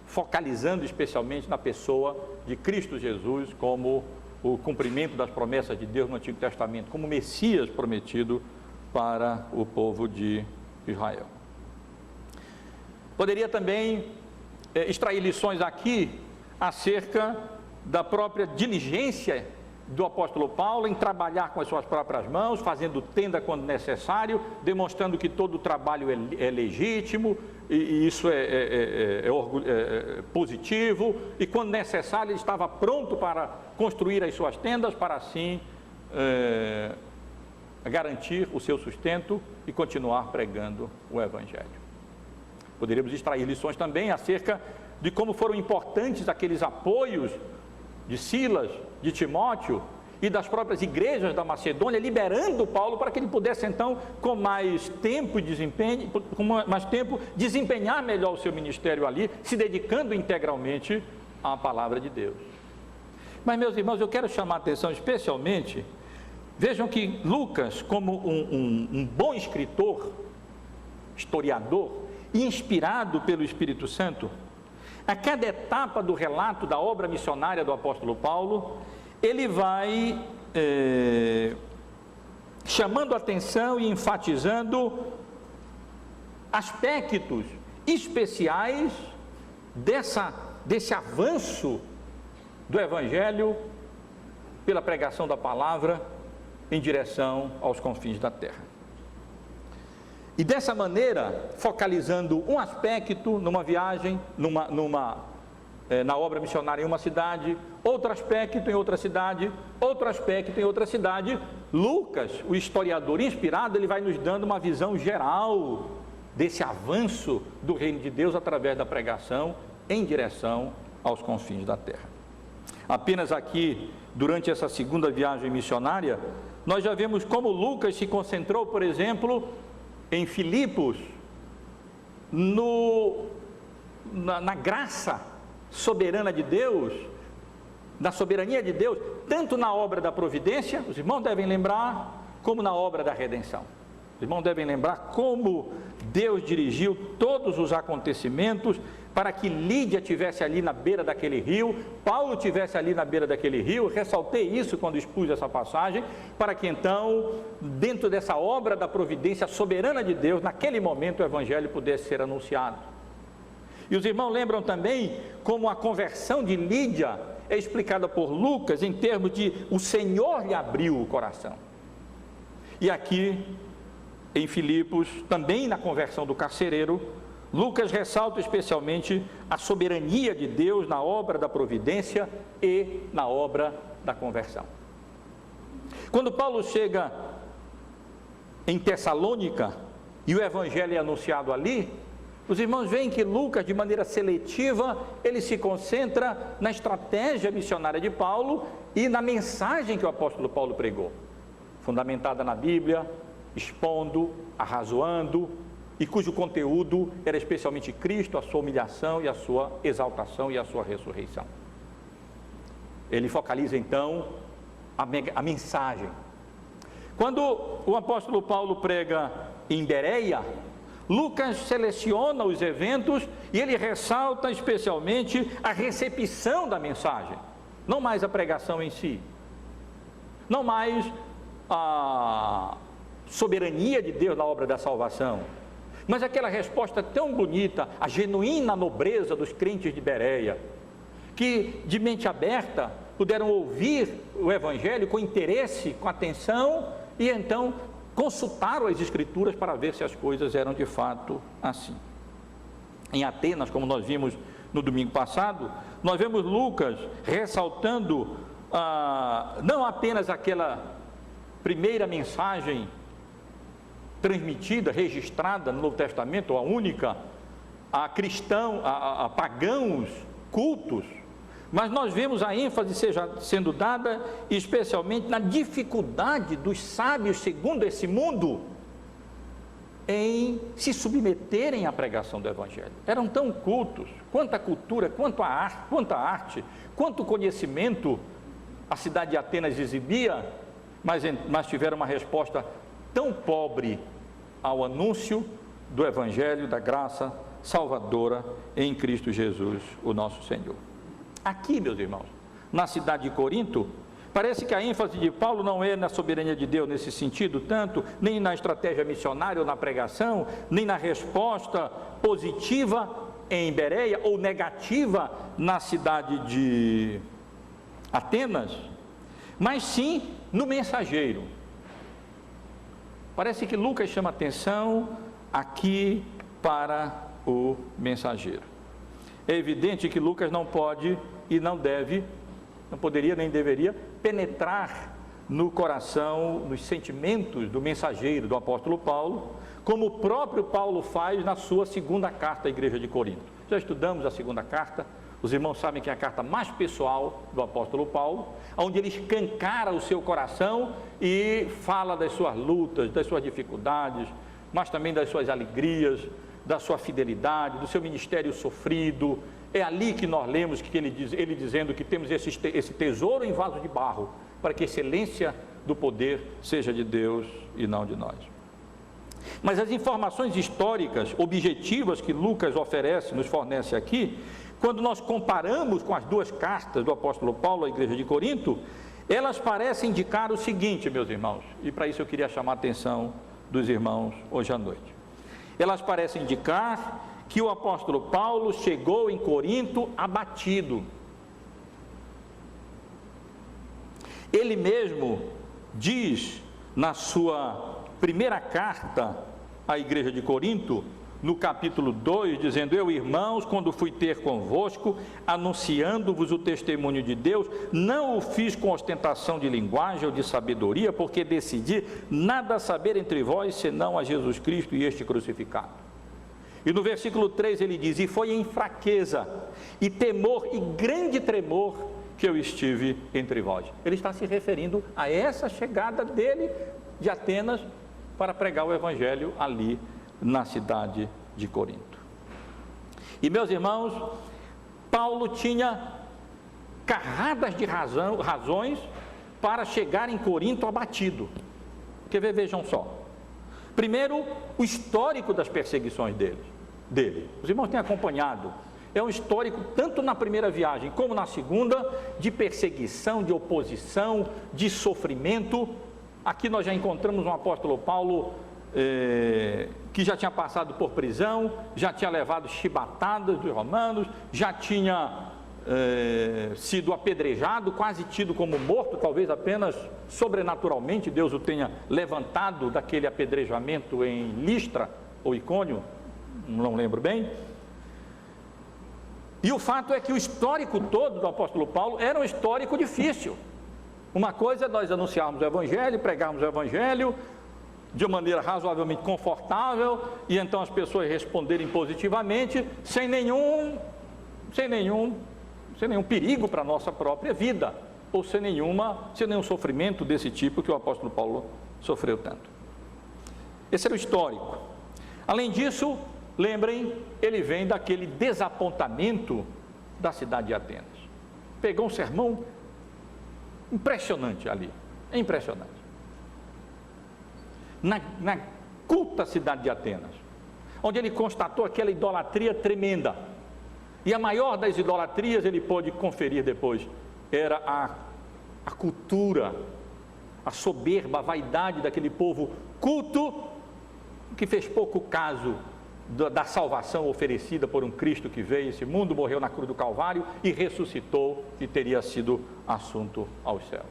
focalizando especialmente na pessoa de Cristo Jesus como o cumprimento das promessas de Deus no Antigo Testamento, como Messias prometido para o povo de Israel. Poderia também extrair lições aqui acerca da própria diligência do apóstolo Paulo em trabalhar com as suas próprias mãos, fazendo tenda quando necessário, demonstrando que todo o trabalho é legítimo, e isso é positivo, e quando necessário ele estava pronto para construir as suas tendas, para assim garantir o seu sustento e continuar pregando o Evangelho. Poderíamos extrair lições também acerca de como foram importantes aqueles apoios de Silas, de Timóteo e das próprias igrejas da Macedônia, liberando Paulo para que ele pudesse então, com mais tempo desempenhar melhor o seu ministério ali, se dedicando integralmente à palavra de Deus. Mas, meus irmãos, eu quero chamar a atenção especialmente, vejam que Lucas, como um bom escritor, historiador, inspirado pelo Espírito Santo, a cada etapa do relato da obra missionária do apóstolo Paulo, ele vai chamando atenção e enfatizando aspectos especiais desse avanço do Evangelho pela pregação da palavra em direção aos confins da terra. E dessa maneira, focalizando um aspecto numa viagem, na obra missionária em uma cidade, outro aspecto em outra cidade, outro aspecto em outra cidade, Lucas, o historiador inspirado, ele vai nos dando uma visão geral desse avanço do reino de Deus através da pregação em direção aos confins da terra. Apenas aqui, durante essa segunda viagem missionária, nós já vemos como Lucas se concentrou, por exemplo, em Filipos, na graça soberana de Deus, na soberania de Deus, tanto na obra da providência, os irmãos devem lembrar, como na obra da redenção. Os irmãos devem lembrar como Deus dirigiu todos os acontecimentos para que Lídia estivesse ali na beira daquele rio, Paulo estivesse ali na beira daquele rio. Ressaltei isso quando expus essa passagem, para que então, dentro dessa obra da providência soberana de Deus, naquele momento o Evangelho pudesse ser anunciado. E os irmãos lembram também como a conversão de Lídia é explicada por Lucas em termos de o Senhor lhe abriu o coração. E aqui, em Filipos, também na conversão do carcereiro, Lucas ressalta especialmente a soberania de Deus na obra da providência e na obra da conversão. Quando Paulo chega em Tessalônica e o Evangelho é anunciado ali, os irmãos veem que Lucas, de maneira seletiva, ele se concentra na estratégia missionária de Paulo e na mensagem que o apóstolo Paulo pregou, fundamentada na Bíblia, expondo, arrazoando, e cujo conteúdo era especialmente Cristo, a sua humilhação e a sua exaltação e a sua ressurreição. Ele focaliza então a mensagem. Quando o apóstolo Paulo prega em Bereia, Lucas seleciona os eventos e ele ressalta especialmente a recepção da mensagem, não mais a pregação em si, não mais a soberania de Deus na obra da salvação, mas aquela resposta tão bonita, a genuína nobreza dos crentes de Bereia, que de mente aberta puderam ouvir o Evangelho com interesse, com atenção, e então consultaram as Escrituras para ver se as coisas eram de fato assim. Em Atenas, como nós vimos no domingo passado, nós vemos Lucas ressaltando não apenas aquela primeira mensagem transmitida, registrada no Novo Testamento, a única, a pagãos cultos, mas nós vemos a ênfase sendo dada especialmente na dificuldade dos sábios, segundo esse mundo, em se submeterem à pregação do Evangelho. Eram tão cultos, quanto a cultura, quanto a arte, quanto o conhecimento a cidade de Atenas exibia, mas tiveram uma resposta tão pobre ao anúncio do Evangelho da graça salvadora em Cristo Jesus, o nosso Senhor. Aqui, meus irmãos, na cidade de Corinto, parece que a ênfase de Paulo não é na soberania de Deus nesse sentido tanto, nem na estratégia missionária ou na pregação, nem na resposta positiva em Bereia ou negativa na cidade de Atenas, mas sim no mensageiro. Parece que Lucas chama atenção aqui para o mensageiro. É evidente que Lucas não pode e não deve, não poderia nem deveria penetrar no coração, nos sentimentos do mensageiro, do apóstolo Paulo, como o próprio Paulo faz na sua segunda carta à igreja de Corinto. Já estudamos a segunda carta, os irmãos sabem que é a carta mais pessoal do apóstolo Paulo, onde ele escancara o seu coração e fala das suas lutas, das suas dificuldades, mas também das suas alegrias, da sua fidelidade, do seu ministério sofrido. É ali que nós lemos que ele dizendo que temos esse tesouro em vaso de barro, para que a excelência do poder seja de Deus e não de nós. Mas as informações históricas, objetivas que Lucas nos fornece aqui, quando nós comparamos com as duas cartas do apóstolo Paulo à igreja de Corinto, elas parecem indicar o seguinte, meus irmãos, e para isso eu queria chamar a atenção dos irmãos hoje à noite. Elas parecem indicar que o apóstolo Paulo chegou em Corinto abatido. Ele mesmo diz na sua primeira carta à igreja de Corinto, no capítulo 2, dizendo: eu, irmãos, quando fui ter convosco, anunciando-vos o testemunho de Deus, não o fiz com ostentação de linguagem ou de sabedoria, porque decidi nada saber entre vós, senão a Jesus Cristo e este crucificado. E no versículo 3 ele diz: e foi em fraqueza, e temor, e grande tremor, que eu estive entre vós. Ele está se referindo a essa chegada dele de Atenas para pregar o Evangelho ali na cidade de Corinto. E meus irmãos, Paulo tinha carradas de razões para chegar em Corinto abatido. Porque vejam só, primeiro, o histórico das perseguições dele. Os irmãos têm acompanhado. É um histórico, tanto na primeira viagem como na segunda, de perseguição, de oposição, de sofrimento. Aqui nós já encontramos um apóstolo Paulo que já tinha passado por prisão, já tinha levado chibatadas dos romanos, já tinha sido apedrejado, quase tido como morto, talvez apenas sobrenaturalmente Deus o tenha levantado daquele apedrejamento em Listra ou Icônio, não lembro bem. E o fato é que o histórico todo do apóstolo Paulo era um histórico difícil. Uma coisa é nós anunciarmos o Evangelho, pregarmos o Evangelho de uma maneira razoavelmente confortável, e então as pessoas responderem positivamente, sem nenhum perigo para a nossa própria vida, ou sem nenhum sofrimento desse tipo que o apóstolo Paulo sofreu tanto. Esse era o histórico. Além disso, lembrem, ele vem daquele desapontamento da cidade de Atenas. Pegou um sermão impressionante ali, impressionante. Na culta cidade de Atenas, onde ele constatou aquela idolatria tremenda. E a maior das idolatrias, ele pôde conferir depois, era a cultura, a soberba, a vaidade daquele povo culto, que fez pouco caso da salvação oferecida por um Cristo que veio a esse mundo, morreu na cruz do Calvário e ressuscitou, e teria sido assunto aos céus.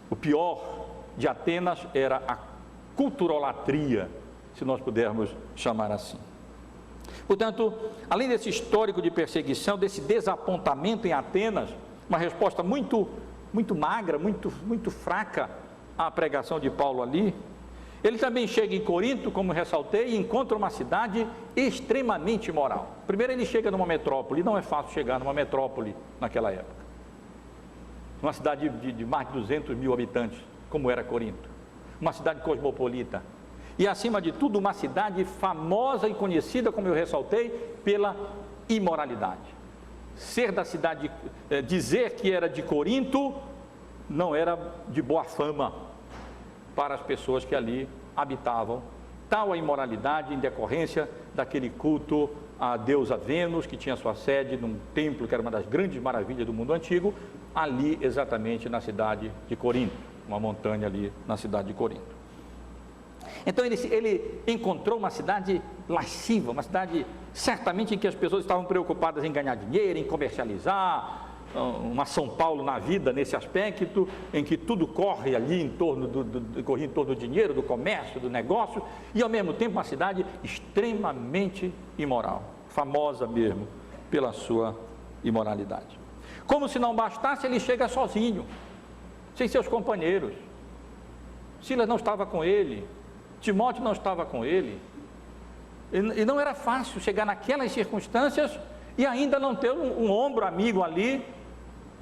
O pior de Atenas era a culturolatria, se nós pudermos chamar assim. Portanto, além desse histórico de perseguição, desse desapontamento em Atenas, uma resposta muito magra, muito fraca à pregação de Paulo ali, Ele também chega em Corinto, como ressaltei, e encontra uma cidade extremamente imoral. Primeiro ele chega numa metrópole, não é fácil chegar numa metrópole naquela época. Uma cidade de mais de 200 mil habitantes, como era Corinto. Uma cidade cosmopolita. E acima de tudo, uma cidade famosa e conhecida, como eu ressaltei, pela imoralidade. Ser da cidade, dizer que era de Corinto, não era de boa fama para as pessoas que ali habitavam. Tal a imoralidade em decorrência daquele culto à deusa Vênus, que tinha sua sede num templo que era uma das grandes maravilhas do mundo antigo, ali exatamente na cidade de Corinto, uma montanha ali na cidade de Corinto. Então ele encontrou uma cidade lasciva, uma cidade certamente em que as pessoas estavam preocupadas em ganhar dinheiro, em comercializar, uma São Paulo na vida nesse aspecto, em que tudo corre ali em torno do dinheiro, do comércio, do negócio, e ao mesmo tempo uma cidade extremamente imoral, famosa mesmo pela sua imoralidade. Como se não bastasse, ele chega sozinho, sem seus companheiros. Silas não estava com ele, Timóteo não estava com ele, e não era fácil chegar naquelas circunstâncias e ainda não ter um ombro amigo ali,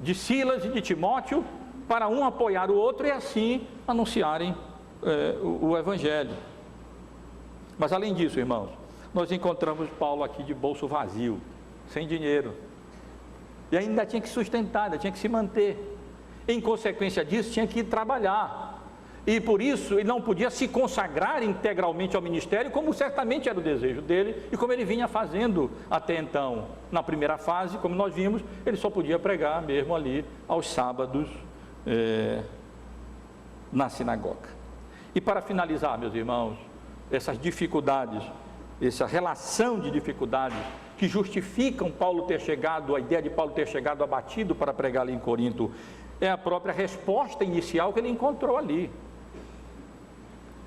de Silas e de Timóteo, para um apoiar o outro e assim anunciarem o Evangelho. Mas além disso, irmãos, nós encontramos Paulo aqui de bolso vazio, sem dinheiro, e ainda tinha que sustentar, ainda tinha que se manter. Em consequência disso, tinha que ir trabalhar, e por isso ele não podia se consagrar integralmente ao ministério, como certamente era o desejo dele e como ele vinha fazendo até então. Na primeira fase, como nós vimos, ele só podia pregar mesmo ali aos sábados na sinagoga. E para finalizar, meus irmãos, essas dificuldades, essa relação de dificuldades que justificam Paulo ter chegado, a ideia de Paulo ter chegado abatido para pregar ali em Corinto, é a própria resposta inicial que ele encontrou ali.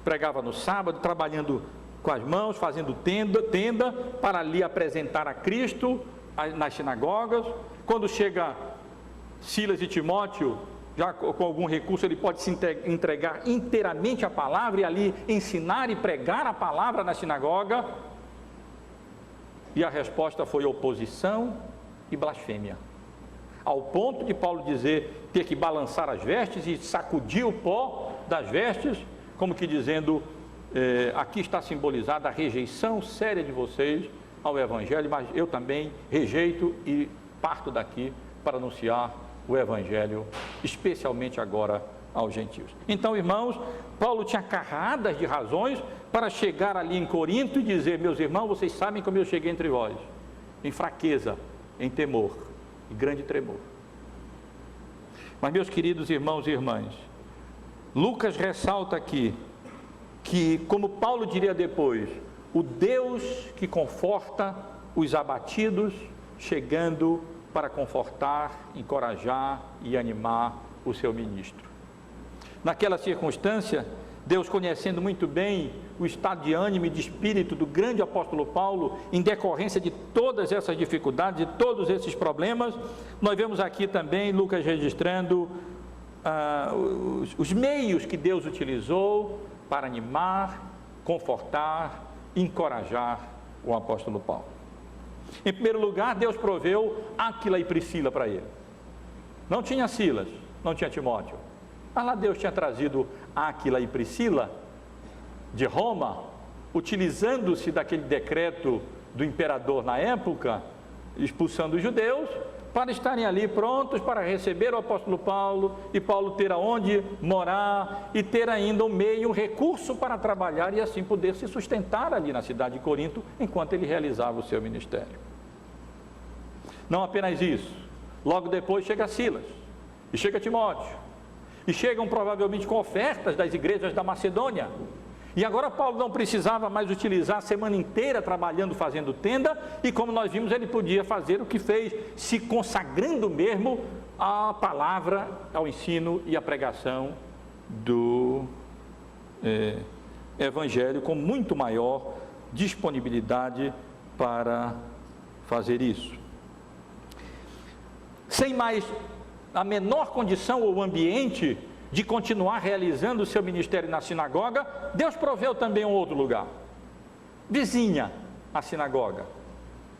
Pregava no sábado, trabalhando com as mãos, fazendo tenda para ali apresentar a Cristo nas sinagogas. Quando chega Silas e Timóteo, já com algum recurso, ele pode se entregar inteiramente à palavra e ali ensinar e pregar a palavra na sinagoga. E a resposta foi oposição e blasfêmia, ao ponto de Paulo ter que balançar as vestes e sacudir o pó das vestes, como que dizendo, aqui está simbolizada a rejeição séria de vocês ao Evangelho, mas eu também rejeito e parto daqui para anunciar o Evangelho, especialmente agora aos gentios. Então, irmãos, Paulo tinha carradas de razões para chegar ali em Corinto e dizer: meus irmãos, vocês sabem como eu cheguei entre vós, em fraqueza, em temor e grande tremor. Mas, meus queridos irmãos e irmãs, Lucas ressalta aqui que, como Paulo diria depois, o Deus que conforta os abatidos, chegando para confortar, encorajar e animar o seu ministro. Naquela circunstância, Deus, conhecendo muito bem o estado de ânimo e de espírito do grande apóstolo Paulo, em decorrência de todas essas dificuldades, de todos esses problemas, nós vemos aqui também Lucas registrando os meios que Deus utilizou para animar, confortar, encorajar o apóstolo Paulo. Em primeiro lugar, Deus proveu Áquila e Priscila para ele. Não tinha Silas, não tinha Timóteo, mas lá Deus tinha trazido Áquila e Priscila de Roma, utilizando-se daquele decreto do imperador na época, expulsando os judeus, para estarem ali prontos para receber o apóstolo Paulo, e Paulo ter aonde morar, e ter ainda um meio, um recurso para trabalhar, e assim poder se sustentar ali na cidade de Corinto, enquanto ele realizava o seu ministério. Não apenas isso, logo depois chega Silas, e chega Timóteo, e chegam provavelmente com ofertas das igrejas da Macedônia. E agora Paulo não precisava mais utilizar a semana inteira trabalhando, fazendo tenda, e como nós vimos, ele podia fazer o que fez, se consagrando mesmo à palavra, ao ensino e à pregação do Evangelho, com muito maior disponibilidade para fazer isso. Sem mais a menor condição ou ambiente de continuar realizando o seu ministério na sinagoga, Deus proveu também um outro lugar, vizinha à sinagoga,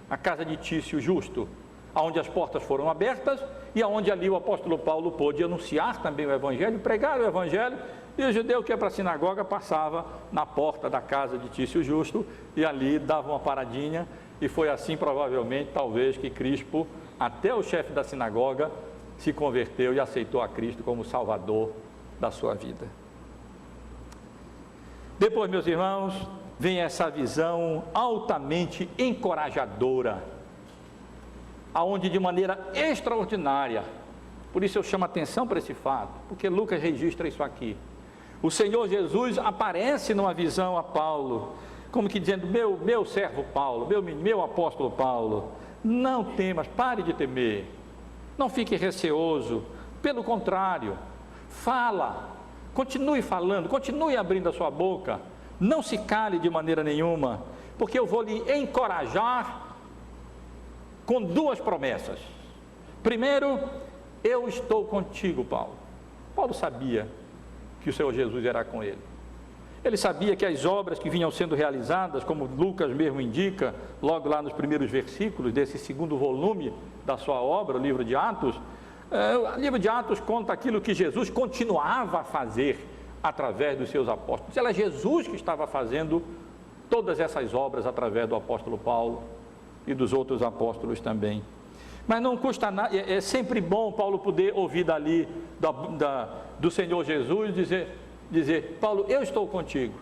a casa de Tício Justo, onde as portas foram abertas e onde ali o apóstolo Paulo pôde anunciar também o evangelho, pregar o evangelho, e o judeu que ia para a sinagoga passava na porta da casa de Tício Justo e ali dava uma paradinha, e foi assim provavelmente, talvez, que Crispo, até o chefe da sinagoga, se converteu e aceitou a Cristo como Salvador da sua vida. Depois, meus irmãos, vem essa visão altamente encorajadora, aonde de maneira extraordinária, por isso eu chamo a atenção para esse fato, porque Lucas registra isso aqui. O Senhor Jesus aparece numa visão a Paulo, como que dizendo: meu servo Paulo, meu apóstolo Paulo, não temas, pare de temer, não fique receoso, pelo contrário, fala, continue falando, continue abrindo a sua boca, não se cale de maneira nenhuma, porque eu vou lhe encorajar com duas promessas. Primeiro, eu estou contigo, Paulo. Paulo sabia que o Senhor Jesus era com ele. Ele sabia que as obras que vinham sendo realizadas, como Lucas mesmo indica, logo lá nos primeiros versículos desse segundo volume da sua obra, o livro de Atos, o livro de Atos conta aquilo que Jesus continuava a fazer através dos seus apóstolos. Era Jesus que estava fazendo todas essas obras através do apóstolo Paulo e dos outros apóstolos também. Mas não custa nada, é sempre bom Paulo poder ouvir dali do Senhor Jesus dizer: Paulo, eu estou contigo.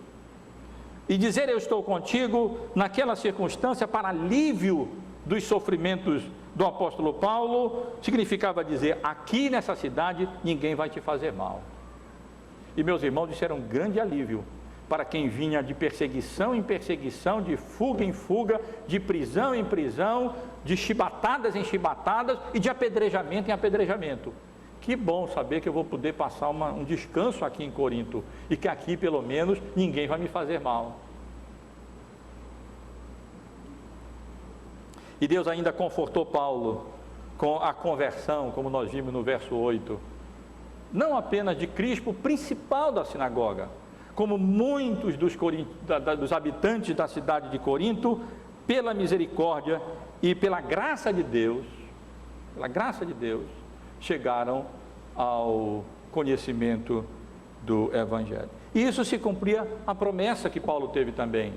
E dizer eu estou contigo naquela circunstância para alívio dos sofrimentos do apóstolo Paulo, significava dizer: aqui nessa cidade ninguém vai te fazer mal. E meus irmãos, isso era um grande alívio para quem vinha de perseguição em perseguição, de fuga em fuga, de prisão em prisão, de chibatadas em chibatadas e de apedrejamento em apedrejamento. Que bom saber que eu vou poder passar um descanso aqui em Corinto e que aqui pelo menos ninguém vai me fazer mal. E Deus ainda confortou Paulo com a conversão, como nós vimos no verso 8, não apenas de Crispo, principal da sinagoga, como muitos dos habitantes da cidade de Corinto, pela misericórdia e pela graça de Deus, chegaram ao conhecimento do Evangelho. E isso se cumpria a promessa que Paulo teve também,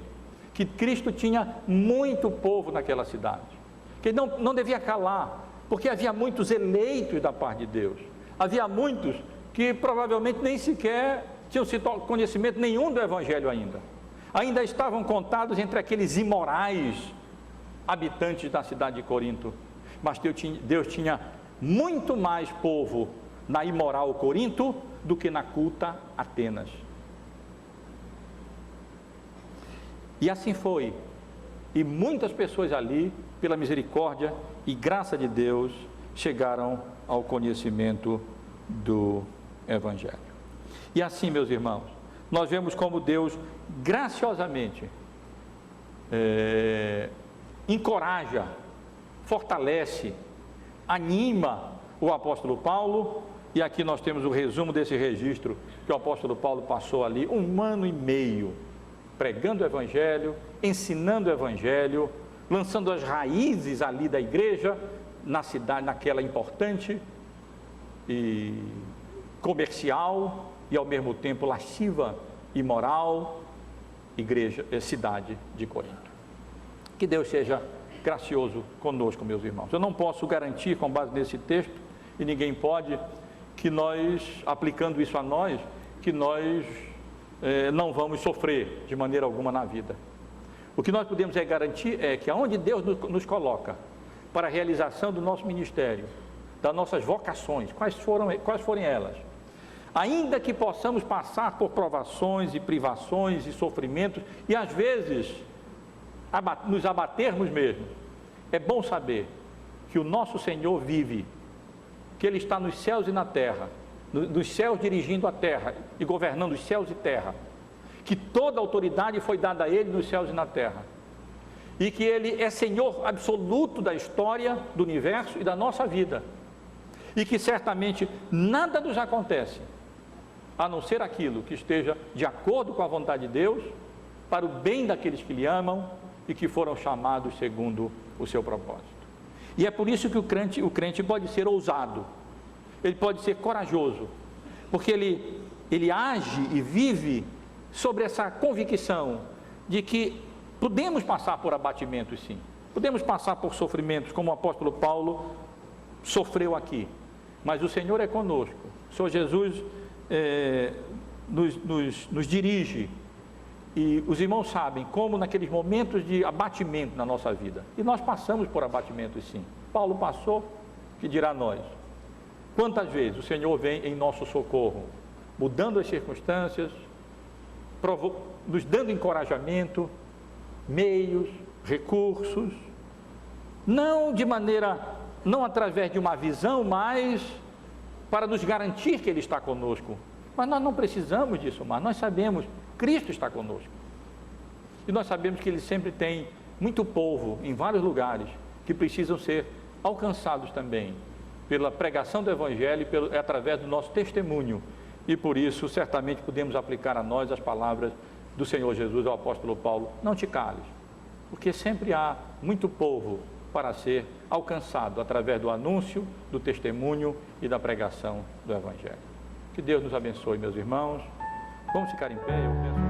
que Cristo tinha muito povo naquela cidade, que ele não devia calar, porque havia muitos eleitos da parte de Deus, havia muitos que provavelmente nem sequer tinham conhecimento nenhum do Evangelho ainda estavam contados entre aqueles imorais habitantes da cidade de Corinto, mas Deus tinha muito mais povo na imoral Corinto do que na culta Atenas. E assim foi, e muitas pessoas ali, pela misericórdia e graça de Deus, chegaram ao conhecimento do Evangelho. E assim, meus irmãos, nós vemos como Deus graciosamente encoraja, fortalece, anima o apóstolo Paulo, e aqui nós temos o resumo desse registro, que o apóstolo Paulo passou ali 1 ano e meio, pregando o Evangelho, ensinando o Evangelho, lançando as raízes ali da igreja, na cidade, naquela importante e comercial, e ao mesmo tempo lasciva e moral cidade de Corinto. Que Deus seja gracioso conosco, meus irmãos. Eu não posso garantir, com base nesse texto, e ninguém pode, que nós, aplicando isso a nós, que nós não vamos sofrer de maneira alguma na vida. O que nós podemos garantir é que aonde Deus nos coloca para a realização do nosso ministério, das nossas vocações, quais forem elas, ainda que possamos passar por provações e privações e sofrimentos, e às vezes nos abatermos mesmo, é bom saber que o nosso Senhor vive, que Ele está nos céus e na terra, nos céus dirigindo a terra e governando os céus e terra, que toda autoridade foi dada a Ele nos céus e na terra, e que Ele é Senhor absoluto da história, do universo e da nossa vida, e que certamente nada nos acontece a não ser aquilo que esteja de acordo com a vontade de Deus, para o bem daqueles que lhe amam e que foram chamados segundo o seu propósito. E é por isso que o crente pode ser ousado, ele pode ser corajoso, porque ele age e vive sobre essa convicção de que podemos passar por abatimentos, sim, podemos passar por sofrimentos, como o apóstolo Paulo sofreu aqui, mas o Senhor é conosco. O Senhor Jesus nos dirige, e os irmãos sabem como naqueles momentos de abatimento na nossa vida, e nós passamos por abatimentos, sim. Paulo passou, que dirá nós? Quantas vezes o Senhor vem em nosso socorro, mudando as circunstâncias, nos dando encorajamento, meios, recursos, não através de uma visão, mas para nos garantir que Ele está conosco. Mas nós não precisamos disso, mas nós sabemos, Cristo está conosco. E nós sabemos que Ele sempre tem muito povo em vários lugares que precisam ser alcançados também pela pregação do Evangelho e através do nosso testemunho. E por isso, certamente podemos aplicar a nós as palavras do Senhor Jesus ao apóstolo Paulo: não te cales, porque sempre há muito povo para ser alcançado através do anúncio, do testemunho e da pregação do Evangelho. Que Deus nos abençoe, meus irmãos. Vamos ficar em pé, eu peço.